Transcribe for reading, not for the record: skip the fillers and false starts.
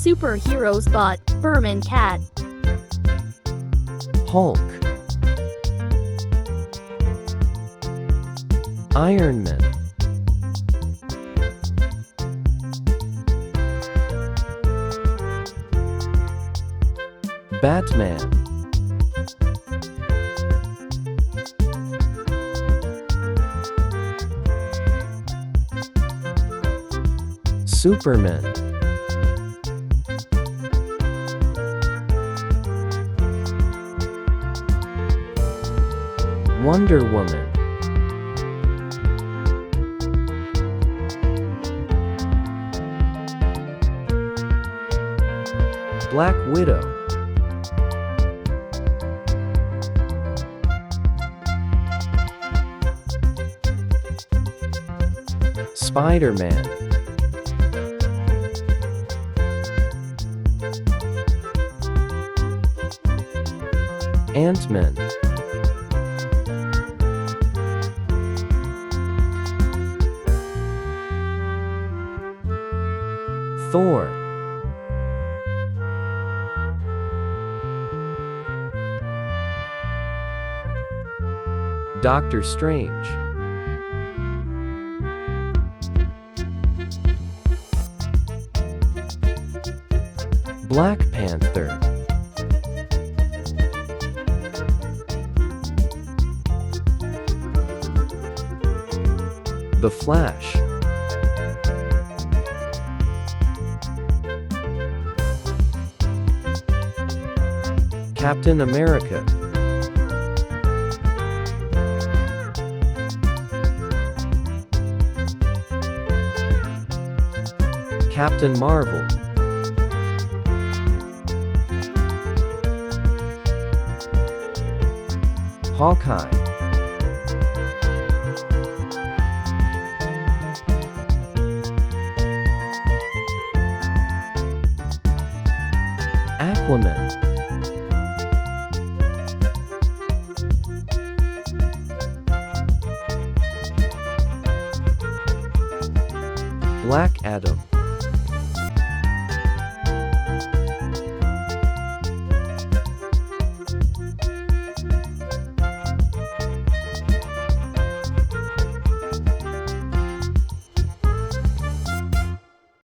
Superheroes but Birman cat. Hulk, Iron Man, Batman, Superman, Wonder Woman, Black Widow, Spider-Man, Ant-Man, Thor, Doctor Strange, Black Panther, The Flash, Captain America, Captain Marvel, Hawkeye, Aquaman, Black Adam,